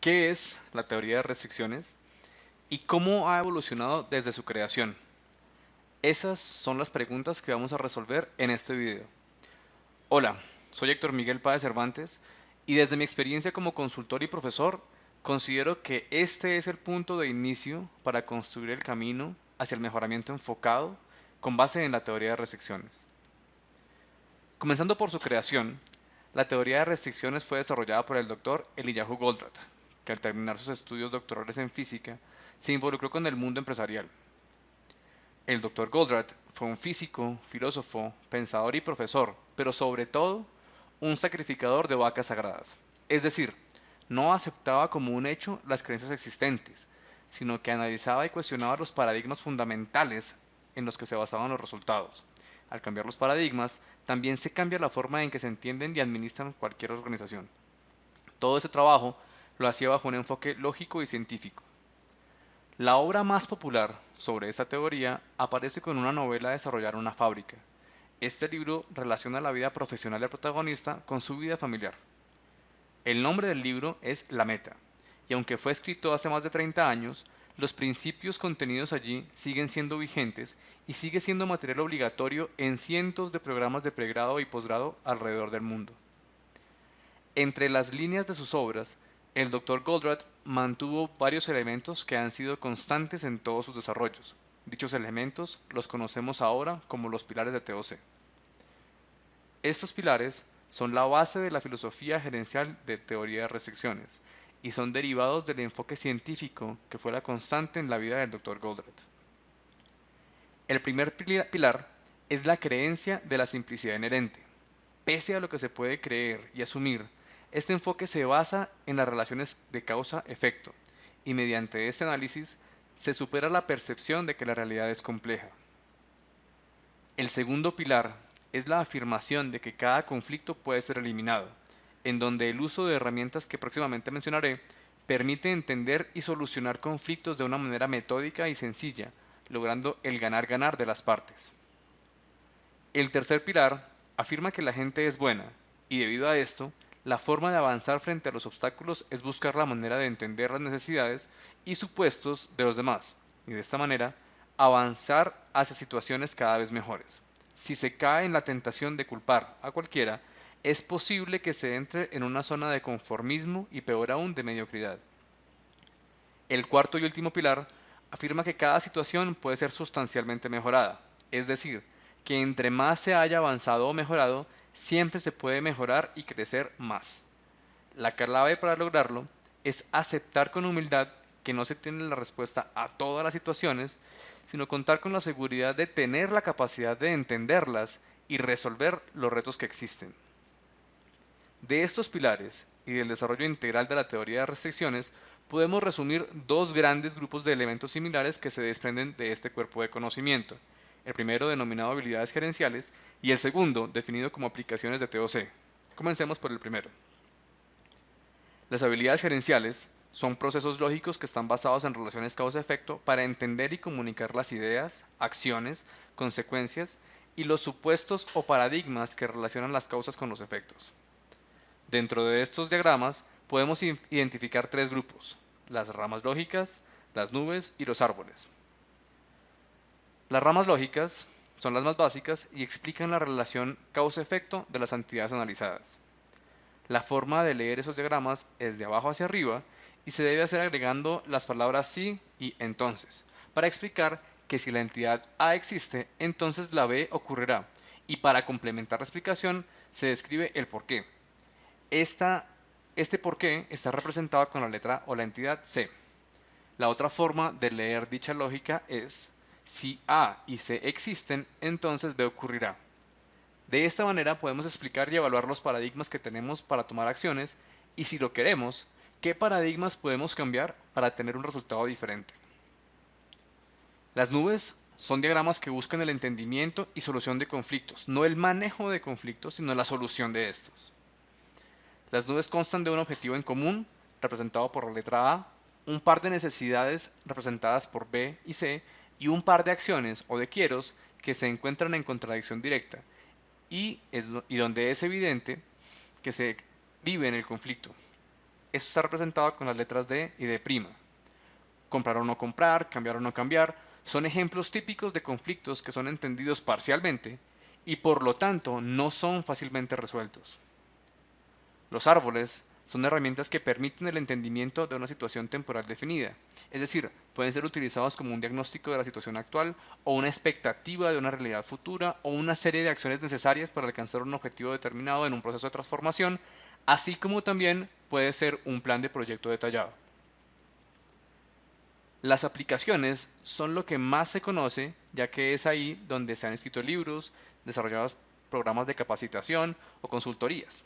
¿Qué es la teoría de restricciones y cómo ha evolucionado desde su creación? Esas son las preguntas que vamos a resolver en este video. Hola, soy Héctor Miguel Páez Cervantes y desde mi experiencia como consultor y profesor, considero que este es el punto de inicio para construir el camino hacia el mejoramiento enfocado con base en la teoría de restricciones. Comenzando por su creación, la teoría de restricciones fue desarrollada por el doctor Eliyahu Goldratt, que al terminar sus estudios doctorales en física, se involucró con el mundo empresarial. El doctor Goldratt fue un físico, filósofo, pensador y profesor, pero sobre todo un sacrificador de vacas sagradas. Es decir, no aceptaba como un hecho las creencias existentes, sino que analizaba y cuestionaba los paradigmas fundamentales en los que se basaban los resultados. Al cambiar los paradigmas, también se cambia la forma en que se entienden y administran cualquier organización. Todo ese trabajo lo hacía bajo un enfoque lógico y científico. La obra más popular sobre esta teoría aparece con una novela Desarrollar una fábrica. Este libro relaciona la vida profesional del protagonista con su vida familiar. El nombre del libro es La Meta, y aunque fue escrito hace más de 30 años, los principios contenidos allí siguen siendo vigentes y sigue siendo material obligatorio en cientos de programas de pregrado y posgrado alrededor del mundo. Entre las líneas de sus obras, el Dr. Goldratt mantuvo varios elementos que han sido constantes en todos sus desarrollos. Dichos elementos los conocemos ahora como los pilares de TOC. Estos pilares son la base de la filosofía gerencial de teoría de restricciones y son derivados del enfoque científico que fue la constante en la vida del Dr. Goldratt. El primer pilar es la creencia de la simplicidad inherente. Pese a lo que se puede creer y asumir, este enfoque se basa en las relaciones de causa-efecto y mediante este análisis se supera la percepción de que la realidad es compleja. El segundo pilar es la afirmación de que cada conflicto puede ser eliminado, en donde el uso de herramientas que próximamente mencionaré permite entender y solucionar conflictos de una manera metódica y sencilla, logrando el ganar-ganar de las partes. El tercer pilar afirma que la gente es buena, y debido a esto, la forma de avanzar frente a los obstáculos es buscar la manera de entender las necesidades y supuestos de los demás, y de esta manera avanzar hacia situaciones cada vez mejores. Si se cae en la tentación de culpar a cualquiera, es posible que se entre en una zona de conformismo y peor aún de mediocridad. El cuarto y último pilar afirma que cada situación puede ser sustancialmente mejorada, es decir, que entre más se haya avanzado o mejorado, siempre se puede mejorar y crecer más. La clave para lograrlo es aceptar con humildad que no se tiene la respuesta a todas las situaciones, sino contar con la seguridad de tener la capacidad de entenderlas y resolver los retos que existen. De estos pilares y del desarrollo integral de la teoría de restricciones, podemos resumir dos grandes grupos de elementos similares que se desprenden de este cuerpo de conocimiento. El primero denominado habilidades gerenciales y el segundo definido como aplicaciones de TOC. Comencemos por el primero. Las habilidades gerenciales son procesos lógicos que están basados en relaciones causa-efecto para entender y comunicar las ideas, acciones, consecuencias y los supuestos o paradigmas que relacionan las causas con los efectos. Dentro de estos diagramas podemos identificar tres grupos: las ramas lógicas, las nubes y los árboles. Las ramas lógicas son las más básicas y explican la relación causa-efecto de las entidades analizadas. La forma de leer esos diagramas es de abajo hacia arriba y se debe hacer agregando las palabras sí y entonces, para explicar que si la entidad A existe, entonces la B ocurrirá, y para complementar la explicación se describe el porqué. Este porqué está representado con la letra o la entidad C. La otra forma de leer dicha lógica es: si A y C existen, entonces B ocurrirá. De esta manera podemos explicar y evaluar los paradigmas que tenemos para tomar acciones y, si lo queremos, qué paradigmas podemos cambiar para tener un resultado diferente. Las nubes son diagramas que buscan el entendimiento y solución de conflictos, no el manejo de conflictos, sino la solución de estos. Las nubes constan de un objetivo en común, representado por la letra A, un par de necesidades representadas por B y C, y un par de acciones o de quieros que se encuentran en contradicción directa, y donde es evidente que se vive en el conflicto. Esto está representado con las letras D y D'. Comprar o no comprar, cambiar o no cambiar, son ejemplos típicos de conflictos que son entendidos parcialmente y por lo tanto no son fácilmente resueltos. Los árboles son herramientas que permiten el entendimiento de una situación temporal definida, es decir, pueden ser utilizados como un diagnóstico de la situación actual o una expectativa de una realidad futura o una serie de acciones necesarias para alcanzar un objetivo determinado en un proceso de transformación, así como también puede ser un plan de proyecto detallado. Las aplicaciones son lo que más se conoce, ya que es ahí donde se han escrito libros, desarrollados programas de capacitación o consultorías.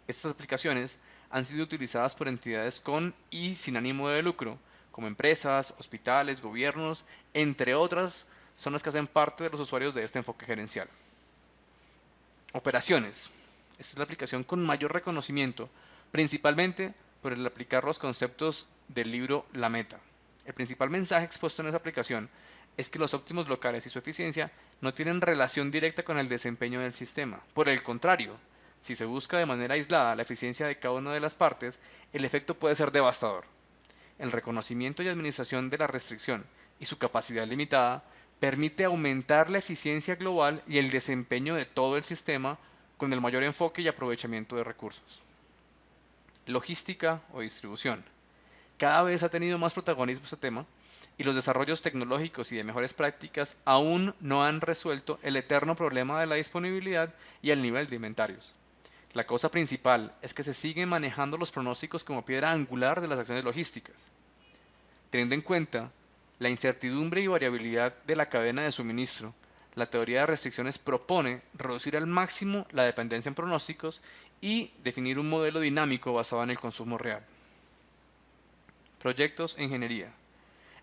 Estas aplicaciones han sido utilizadas por entidades con y sin ánimo de lucro, como empresas, hospitales, gobiernos, entre otras, son las que hacen parte de los usuarios de este enfoque gerencial. Operaciones. Esta es la aplicación con mayor reconocimiento, principalmente por el aplicar los conceptos del libro La Meta. El principal mensaje expuesto en esa aplicación es que los óptimos locales y su eficiencia no tienen relación directa con el desempeño del sistema. Por el contrario, si se busca de manera aislada la eficiencia de cada una de las partes, el efecto puede ser devastador. El reconocimiento y administración de la restricción y su capacidad limitada permite aumentar la eficiencia global y el desempeño de todo el sistema con el mayor enfoque y aprovechamiento de recursos. Logística o distribución. Cada vez ha tenido más protagonismo este tema y los desarrollos tecnológicos y de mejores prácticas aún no han resuelto el eterno problema de la disponibilidad y el nivel de inventarios. La causa principal es que se siguen manejando los pronósticos como piedra angular de las acciones logísticas. Teniendo en cuenta la incertidumbre y variabilidad de la cadena de suministro, la teoría de restricciones propone reducir al máximo la dependencia en pronósticos y definir un modelo dinámico basado en el consumo real. Proyectos e ingeniería.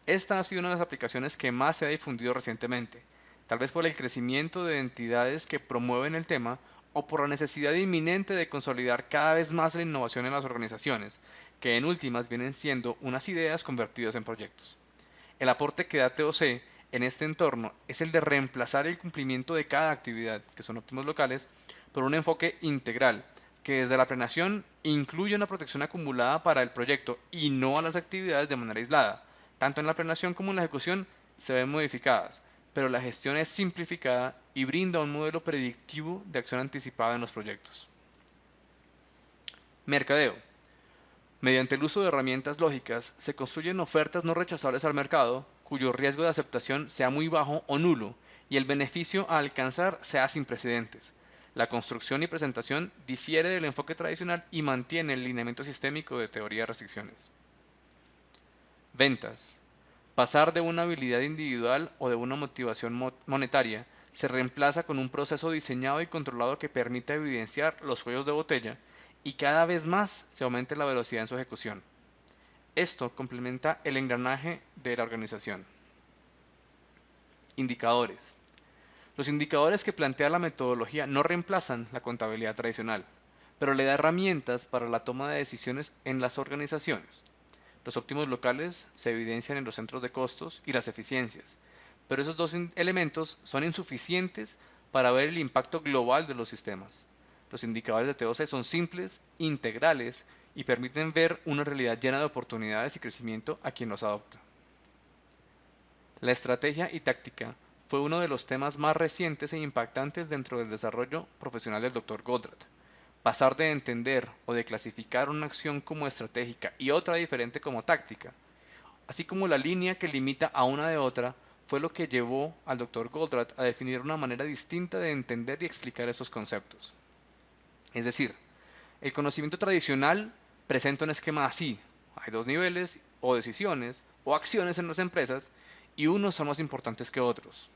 Esta ha sido una de las aplicaciones que más se ha difundido recientemente, tal vez por el crecimiento de entidades que promueven el tema o por la necesidad inminente de consolidar cada vez más la innovación en las organizaciones, que en últimas vienen siendo unas ideas convertidas en proyectos. El aporte que da TOC en este entorno es el de reemplazar el cumplimiento de cada actividad, que son óptimos locales, por un enfoque integral, que desde la planeación incluye una protección acumulada para el proyecto y no a las actividades de manera aislada. Tanto en la planeación como en la ejecución se ven modificadas, pero la gestión es simplificada y brinda un modelo predictivo de acción anticipada en los proyectos. Mercadeo. Mediante el uso de herramientas lógicas, se construyen ofertas no rechazables al mercado, cuyo riesgo de aceptación sea muy bajo o nulo, y el beneficio a alcanzar sea sin precedentes. La construcción y presentación difiere del enfoque tradicional y mantiene el lineamiento sistémico de teoría de restricciones. Ventas. Pasar de una habilidad individual o de una motivación monetaria se reemplaza con un proceso diseñado y controlado que permite evidenciar los cuellos de botella y cada vez más se aumenta la velocidad en su ejecución. Esto complementa el engranaje de la organización. Indicadores. Los indicadores que plantea la metodología no reemplazan la contabilidad tradicional, pero le da herramientas para la toma de decisiones en las organizaciones. Los óptimos locales se evidencian en los centros de costos y las eficiencias, pero esos dos elementos son insuficientes para ver el impacto global de los sistemas. Los indicadores de TOC son simples, integrales y permiten ver una realidad llena de oportunidades y crecimiento a quien los adopta. La estrategia y táctica fue uno de los temas más recientes e impactantes dentro del desarrollo profesional del Dr. Goldratt. Pasar de entender o de clasificar una acción como estratégica y otra diferente como táctica, así como la línea que limita a una de otra, fue lo que llevó al Dr. Goldratt a definir una manera distinta de entender y explicar esos conceptos. Es decir, el conocimiento tradicional presenta un esquema así: hay dos niveles o decisiones o acciones en las empresas y unos son más importantes que otros.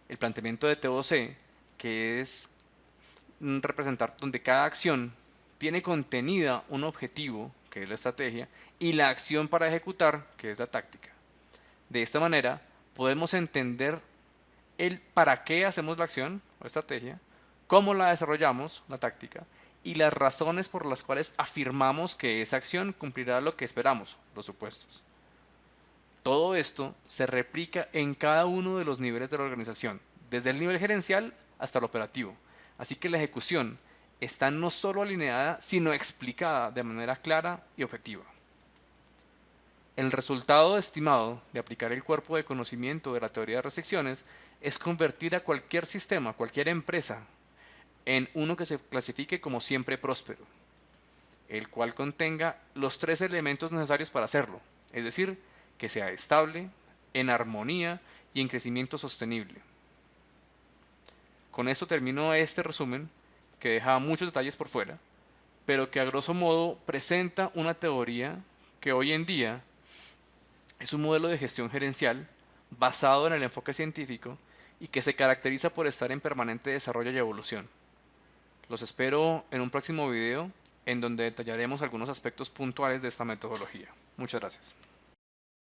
El planteamiento de TOC, que es representar donde cada acción tiene contenida un objetivo, que es la estrategia, y la acción para ejecutar, que es la táctica. De esta manera, podemos entender el para qué hacemos la acción o estrategia, cómo la desarrollamos, la táctica, y las razones por las cuales afirmamos que esa acción cumplirá lo que esperamos, los supuestos. Todo esto se replica en cada uno de los niveles de la organización, desde el nivel gerencial hasta el operativo. Así que la ejecución está no solo alineada, sino explicada de manera clara y objetiva. El resultado estimado de aplicar el cuerpo de conocimiento de la teoría de restricciones es convertir a cualquier sistema, cualquier empresa, en uno que se clasifique como siempre próspero, el cual contenga los tres elementos necesarios para hacerlo, es decir, que sea estable, en armonía y en crecimiento sostenible. Con esto termino este resumen, que deja muchos detalles por fuera, pero que a grosso modo presenta una teoría que hoy en día es un modelo de gestión gerencial basado en el enfoque científico y que se caracteriza por estar en permanente desarrollo y evolución. Los espero en un próximo video en donde detallaremos algunos aspectos puntuales de esta metodología. Muchas gracias.